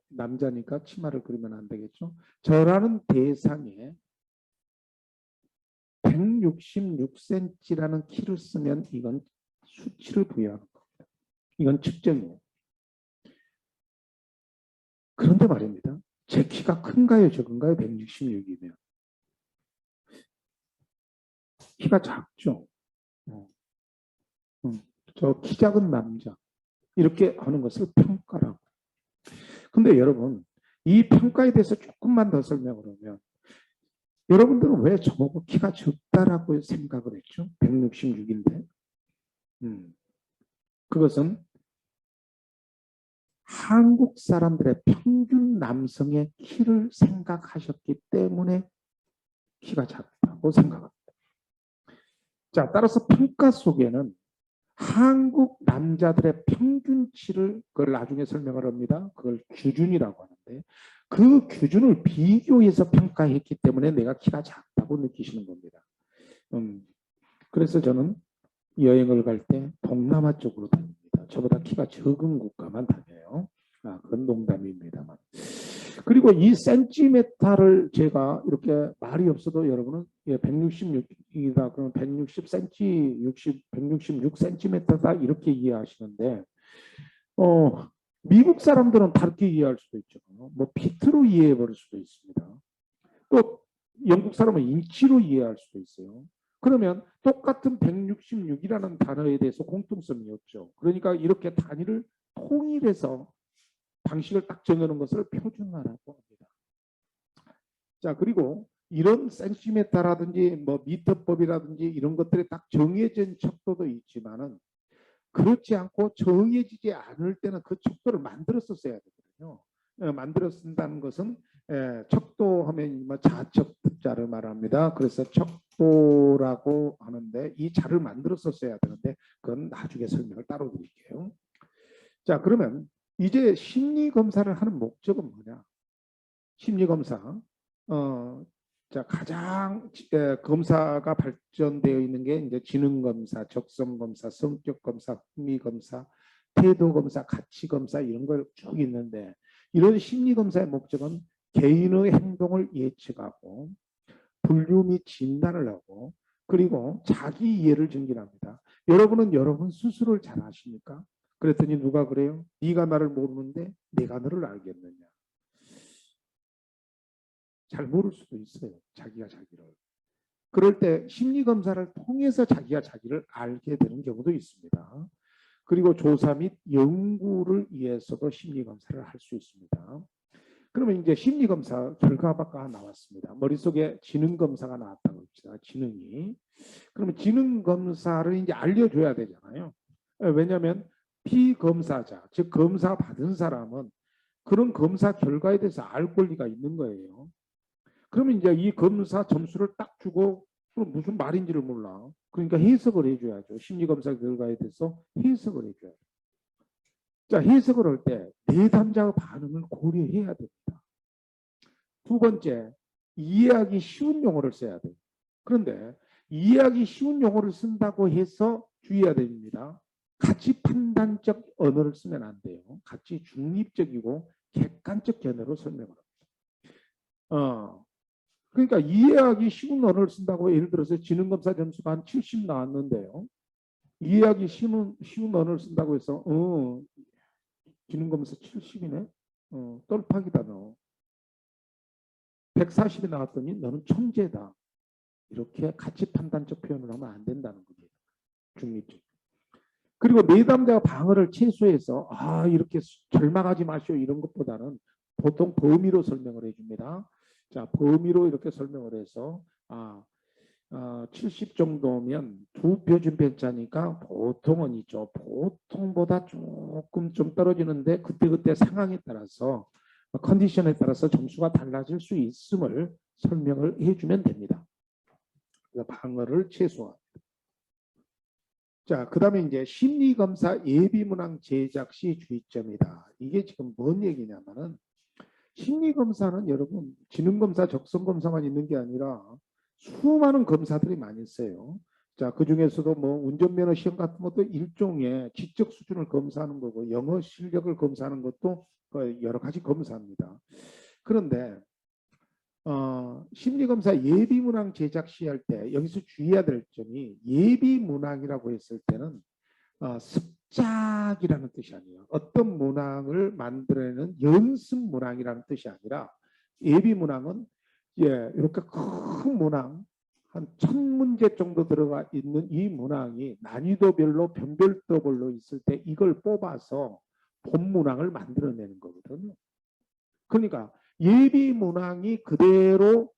남자니까 치마를 그리면 안 되겠죠. 저라는 대상에 166cm라는 키를 쓰면 이건 수치를 부여하는 겁니다. 이건 측정이에요. 그런데 말입니다. 제 키가 큰가요, 적은가요? 166이면. 키가 작죠. 저 키 작은 남자. 이렇게 하는 것을 평가라고. 근데 여러분, 이 평가에 대해서 조금만 더 설명을 하면 여러분들은 왜 저보고 키가 적다라고 생각을 했죠? 166인데. 그것은 한국 사람들의 평균 남성의 키를 생각하셨기 때문에 키가 작다고 생각합니다. 자, 따라서 평가 속에는 한국 남자들의 평균치를 그걸 나중에 설명을 합니다. 그걸 기준이라고 하는데 그 기준을 비교해서 평가했기 때문에 내가 키가 작다고 느끼시는 겁니다. 그래서 저는 여행을 갈 때 동남아 쪽으로 다닙니다. 저보다 키가 적은 국가만 다녀요. 그건 농담입니다만. 그리고 이 센티메타를 제가 이렇게 말이 없어도 여러분은 166이다 그러면 160cm, 166cm다 이렇게 이해하시는데 미국 사람들은 다르게 이해할 수도 있죠. 뭐 피트로 이해해 버릴 수도 있습니다. 또 영국 사람은 인치로 이해할 수도 있어요. 그러면 똑같은 166이라는 단어에 대해서 공통성이 없죠. 그러니까 이렇게 단위를 통일해서 방식을 딱 정하는 것을 표준화라고 합니다. 자, 그리고 이런 센티미터라든지 뭐 미터법이라든지 이런 것들이 딱 정해진 척도도 있지만은 그렇지 않고 정해지지 않을 때는 그 척도를 만들어서 써야 되거든요. 만들어 쓴다는 것은 척도하면 뭐 자척자를 말합니다. 그래서 척도라고 하는데 이 자를 만들어서 써야 되는데 그건 나중에 설명을 따로 드릴게요. 자, 그러면 이제 심리 검사를 하는 목적은 뭐냐? 심리 검사. 자, 가장 검사가 발전되어 있는 게 이제 지능 검사, 적성 검사, 성격 검사, 흥미 검사, 태도 검사, 가치 검사 이런 걸 쭉 있는데 이런 심리 검사의 목적은 개인의 행동을 예측하고 분류 및 진단을 하고 그리고 자기 이해를 증진합니다. 여러분은 여러분 스스로를 잘 아십니까? 그랬더니 누가 그래요? 네가 나를 모르는데 내가 너를 알겠느냐. 잘 모를 수도 있어요. 자기가 자기를. 그럴 때 심리검사를 통해서 자기가 자기를 알게 되는 경우도 있습니다. 그리고 조사 및 연구를 위해서도 심리검사를 할 수 있습니다. 그러면 이제 심리검사 결과가 나왔습니다. 머릿속에 지능검사가 나왔다고 합시다. 지능이. 그러면 지능검사를 이제 알려줘야 되잖아요. 왜냐하면 피검사자, 즉 검사 받은 사람은 그런 검사 결과에 대해서 알 권리가 있는 거예요. 그러면 이제 이 검사 점수를 딱 주고 무슨 말인지를 몰라. 그러니까 해석을 해줘야죠. 심리검사 결과에 대해서 해석을 해줘야죠. 자, 해석을 할 때 내담자의 반응을 고려해야 됩니다. 두 번째, 이해하기 쉬운 용어를 써야 돼요. 그런데 이해하기 쉬운 용어를 쓴다고 해서 주의해야 됩니다. 가치 판단적 언어를 쓰면 안 돼요. 가치 중립적이고 객관적 견해로 설명을 합니다. 그러니까 이해하기 쉬운 언어를 쓴다고 예를 들어서 지능검사 점수가 한 70 나왔는데요. 이해하기 쉬운 언어를 쓴다고 해서 지능검사 70이네? 똘팍이다 너. 140이 나왔더니 너는 천재다. 이렇게 가치 판단적 표현을 하면 안 된다는 겁니다. 중립적. 그리고 내담자가 방어를 최소해서 이렇게 절망하지 마시오 이런 것보다는 보통 범위로 설명을 해줍니다. 자, 범위로 이렇게 설명을 해서 70 정도면 두 표준 편차니까 보통은 있죠. 보통보다 조금 좀 떨어지는데 그때그때 상황에 따라서 컨디션에 따라서 점수가 달라질 수 있음을 설명을 해주면 됩니다. 방어를 최소화합니다. 자, 그 다음에 이제 심리검사 예비문항 제작 시 주의점이다. 이게 지금 뭔 얘기냐면은 심리검사는 여러분 지능검사, 적성검사만 있는 게 아니라 수많은 검사들이 많이 있어요. 자, 그 중에서도 뭐 운전면허 시험 같은 것도 일종의 지적 수준을 검사하는 거고 영어 실력을 검사하는 것도 여러 가지 검사합니다. 그런데 심리검사 예비문항 제작 시 할 때 여기서 주의해야 될 점이 예비문항이라고 했을 때는 습작이라는 뜻이 아니에요. 어떤 문항을 만들어내는 연습 문항이라는 뜻이 아니라 예비 문항은 이렇게 큰 문항 한 1000문제 정도 들어가 있는 이 문항이 난이도별로 변별도별로 있을 때 이걸 뽑아서 본 문항을 만들어내는 거거든요. 그러니까 예비 문항이 그대로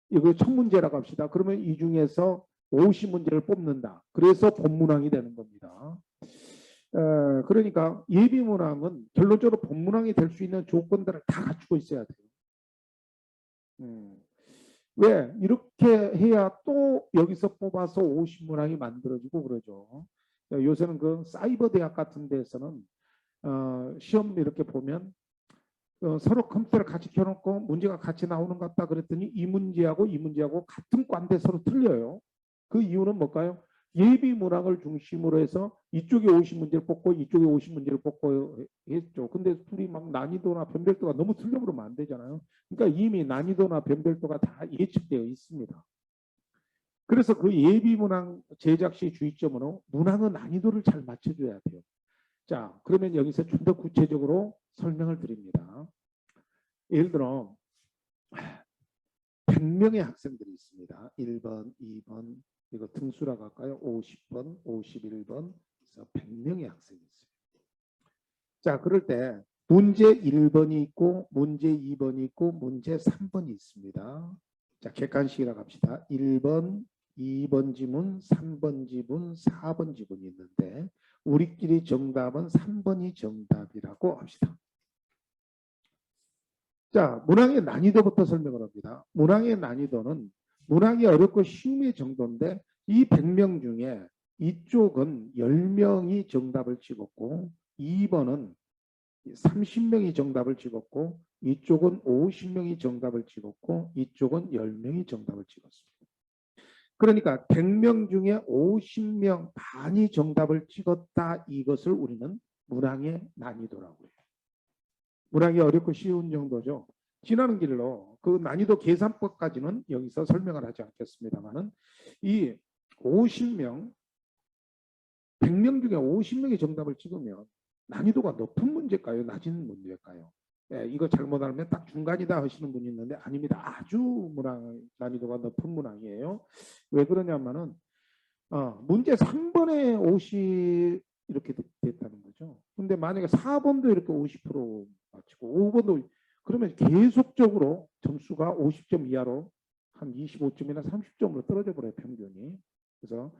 이거 1000문제라고 합시다. 그러면 이 중에서 50문제를 뽑는다. 그래서 본문항이 되는 겁니다. 그러니까 예비문항은 결론적으로 본문항이 될 수 있는 조건들을 다 갖추고 있어야 돼요. 왜? 이렇게 해야 또 여기서 뽑아서 50문항이 만들어지고 그러죠. 요새는 그 사이버 대학 같은 데서는 시험 이렇게 보면 서로 컴퓨터를 같이 켜놓고 문제가 같이 나오는 것 같다 그랬더니 이 문제하고 같은 과인데 서로 틀려요. 그 이유는 뭘까요? 예비 문항을 중심으로 해서 이쪽에 50문제를 뽑고 이쪽에 50문제를 뽑고 했죠. 근데 둘이 막 난이도나 변별도가 너무 틀려버리면 안 되잖아요. 그러니까 이미 난이도나 변별도가 다 예측되어 있습니다. 그래서 그 예비 문항 제작 시 주의점으로 문항의 난이도를 잘 맞춰줘야 돼요. 자, 그러면 여기서 좀 더 구체적으로 설명을 드립니다. 예를 들어 100명의 학생들이 있습니다. 1번, 2번, 이거 등수라고 할까요? 50번, 51번, 그래서 100명의 학생이 있어요. 자, 그럴 때 문제 1번이 있고 문제 2번이 있고 문제 3번이 있습니다. 자, 객관식이라고 합시다. 1번, 2번 지문, 3번 지문, 4번 지문이 있는데 우리끼리 정답은 3번이 정답이라고 합시다. 자, 문항의 난이도부터 설명을 합니다. 문항의 난이도는 문항이 어렵고 쉬움의 정도인데 이 100명 중에 이쪽은 10명이 정답을 찍었고 2번은 30명이 정답을 찍었고 이쪽은 50명이 정답을 찍었고 이쪽은 10명이 정답을 찍었습니다. 그러니까 100명 중에 50명 반이 정답을 찍었다. 이것을 우리는 문항의 난이도라고 해요. 문항이 어렵고 쉬운 정도죠. 지나는 길로 그 난이도 계산법까지는 여기서 설명을 하지 않겠습니다만은 이 50명, 100명 중에 50명이 정답을 찍으면 난이도가 높은 문제일까요? 낮은 문제일까요? 예, 이거 잘못하면 딱 중간이다 하시는 분이 있는데 아닙니다. 아주 문항 난이도가 높은 문항이에요. 왜 그러냐면은 문제 3번에 50 이렇게 됐다는 거죠. 근데 만약에 4번도 이렇게 50% 맞히고 5번도 그러면 계속적으로 점수가 50점 이하로 한 25점이나 30점으로 떨어져 버려요, 평균이. 그래서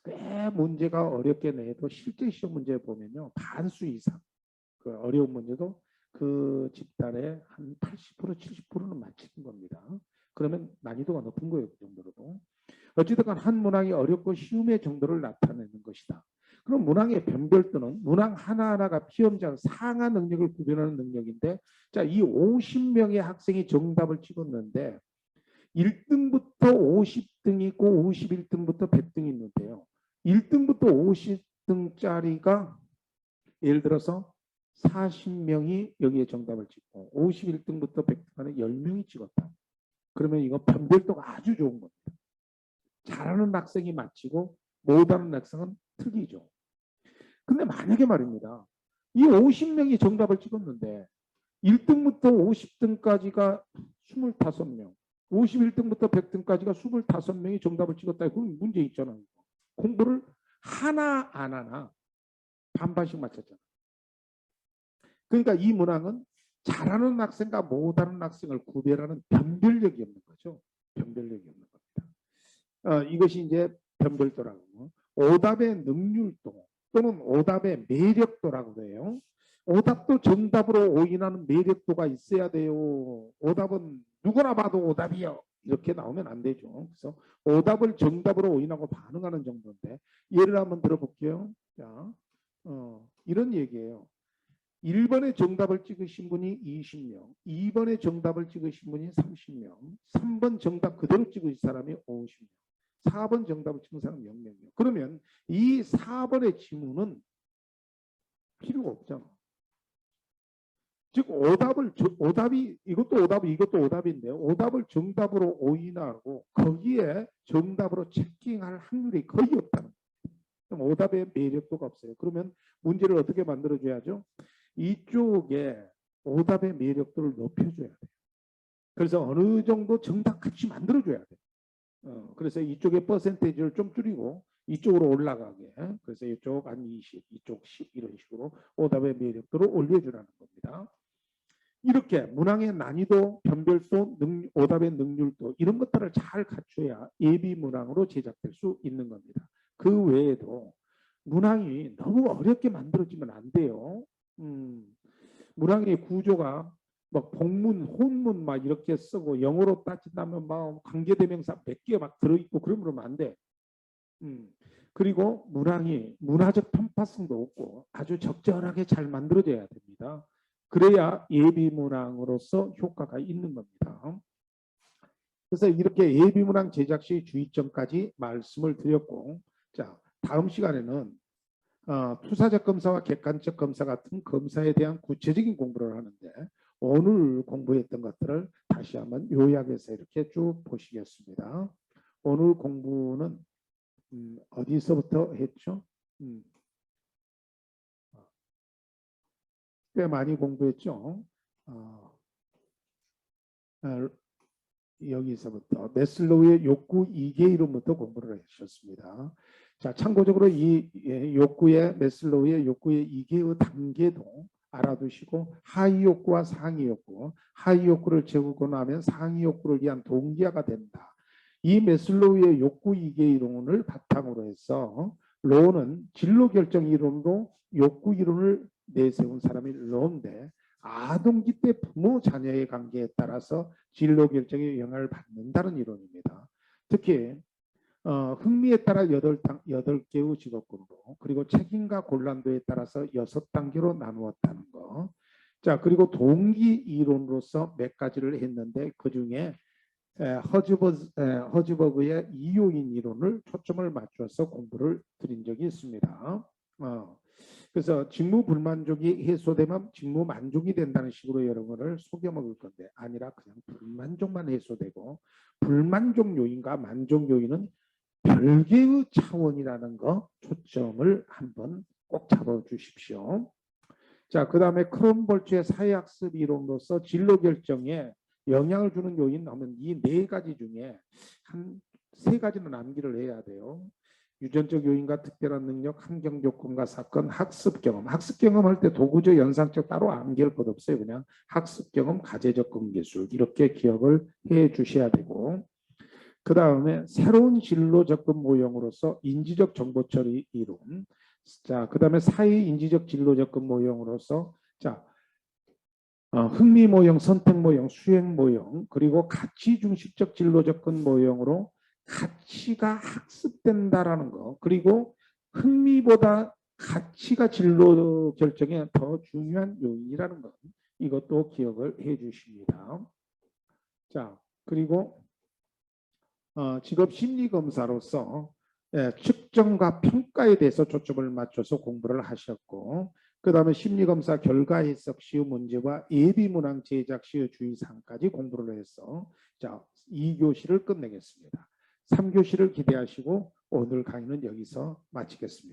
꽤 문제가 어렵게 내도 실제 시험 문제 보면요, 반수 이상 그 어려운 문제도 그 집단의 한 80% 70%는 맞히는 겁니다. 그러면 난이도가 높은 거예요, 그 정도로도. 어찌든 한 문항이 어렵고 쉬움의 정도를 나타내는 것이다. 그럼 문항의 변별도는 문항 하나하나가 피험자 상하 능력을 구별하는 능력인데, 자, 이 50명의 학생이 정답을 찍었는데 1등부터 50등이 있고 51등부터 100등이 있는데요. 1등부터 50등짜리가 예를 들어서 40명이 여기에 정답을 찍고 51등부터 100등까지 10명이 찍었다. 그러면 이거 변별도가 아주 좋은 겁니다. 잘하는 학생이 맞히고 못하는 학생은 틀리죠. 근데 만약에 말입니다. 이 50명이 정답을 찍었는데 1등부터 50등까지가 25명, 51등부터 100등까지가 25명이 정답을 찍었다. 그럼 문제 있잖아요. 공부를 하나 안 하나 반반씩 맞췄잖아요. 그러니까 이 문항은 잘하는 학생과 못하는 학생을 구별하는 변별력이 없는 거죠. 변별력이 없는 겁니다. 이것이 이제 변별도라고. 오답의 능률도 또는 오답의 매력도라고 해요. 오답도 정답으로 오인하는 매력도가 있어야 돼요. 오답은 누구나 봐도 오답이요. 이렇게 나오면 안 되죠. 그래서 오답을 정답으로 오인하고 반응하는 정도인데 예를 한번 들어볼게요. 자, 이런 얘기예요. 1번에 정답을 찍으신 분이 20명, 2번에 정답을 찍으신 분이 30명, 3번 정답 그대로 찍으신 사람이 50명, 4번 정답을 찍은 사람이 0명이에요. 그러면 이 4번의 지문은 필요가 없잖아. 즉 오답이 이것도 오답이 이것도 오답인데요. 오답을 정답으로 오인하고 거기에 정답으로 체킹할 확률이 거의 없다는 거예요. 그럼 오답의 매력도가 없어요. 그러면 문제를 어떻게 만들어줘야죠? 이쪽에 오답의 매력도를 높여줘야 돼요. 그래서 어느 정도 정답같이 만들어줘야 돼요. 그래서 이쪽의 퍼센테이지를 좀 줄이고 이쪽으로 올라가게. 그래서 이쪽 한 20, 이쪽 10 이런 식으로 오답의 매력도를 올려주라는 겁니다. 이렇게 문항의 난이도, 변별도, 오답의 능률도 이런 것들을 잘 갖춰야 예비 문항으로 제작될 수 있는 겁니다. 그 외에도 문항이 너무 어렵게 만들어지면 안 돼요. 문항의 구조가 막 복문, 혼문 막 이렇게 쓰고 영어로 따진다면 막 관계대명사 몇 개 막 들어있고 그러면 안 돼. 그리고 문항이 문화적 편파성도 없고 아주 적절하게 잘 만들어져야 됩니다. 그래야 예비문항으로서 효과가 있는 겁니다. 그래서 이렇게 예비문항 제작 시 주의점까지 말씀을 드렸고, 자, 다음 시간에는 투사적 검사와 객관적 검사 같은 검사에 대한 구체적인 공부를 하는데 오늘 공부했던 것들을 다시 한번 요약해서 이렇게 쭉 보시겠습니다. 오늘 공부는 어디서부터 했죠? 꽤 많이 공부했죠. 여기서부터 메슬로우의 욕구 2개 이론부터 공부를 하셨습니다. 자, 참고적으로 이 욕구의 메슬로우의 욕구의 2개의 단계도 알아두시고 하위 욕구와 상위 욕구, 하위 욕구를 채우고 나면 상위 욕구를 위한 동기화가 된다. 이 메슬로우의 욕구 2개 이론을 바탕으로 해서 로는 진로 결정 이론으로 욕구 이론을 내세운 사람이 로인데 아동기 때 부모 자녀의 관계에 따라서 진로 결정에 영향을 받는다는 이론입니다. 특히 흥미에 따라 8개의 직업 공부, 그리고 책임과 곤란도에 따라서 6단계로 나누었다는 거. 자, 그리고 동기 이론으로서 몇 가지를 했는데 그중에 허즈버그의 이요인 이론을 초점을 맞춰서 공부를 드린 적이 있습니다. 어, 그래서 직무 불만족이 해소되면 직무 만족이 된다는 식으로 여러 거를 속여 먹을 건데 아니라 그냥 불만족만 해소되고 불만족 요인과 만족 요인은 별개의 차원이라는 거 초점을 한번 꼭 잡아 주십시오. 자, 그다음에 크롬볼츠의 사회학습 이론으로서 진로 결정에 영향을 주는 요인 하면 이 네 가지 중에 한 세 가지는 암기를 해야 돼요. 유전적 요인과 특별한 능력, 환경 조건과 사건, 학습 경험. 학습 경험할 때 도구적, 연상적 따로 암기할 것 없어요. 그냥 학습 경험, 가제 접근 기술 이렇게 기억을 해 주셔야 되고 그 다음에 새로운 진로 접근 모형으로서 인지적 정보 처리 이론. 자, 그 다음에 사회 인지적 진로 접근 모형으로서 자, 흥미 모형, 선택 모형, 수행 모형, 그리고 가치 중심적 진로 접근 모형으로 가치가 학습된다라는 거, 그리고 흥미보다 가치가 진로 결정에 더 중요한 요인이라는 것, 이것도 기억을 해 주십니다. 자, 그리고 직업 심리 검사로서 측정과 평가에 대해서 초점을 맞춰서 공부를 하셨고 그 다음에 심리검사 결과 해석 시의 문제와 예비문항 제작 시의 주의사항까지 공부를 해서 자 2교시를 끝내겠습니다. 3교시를 기대하시고 오늘 강의는 여기서 마치겠습니다.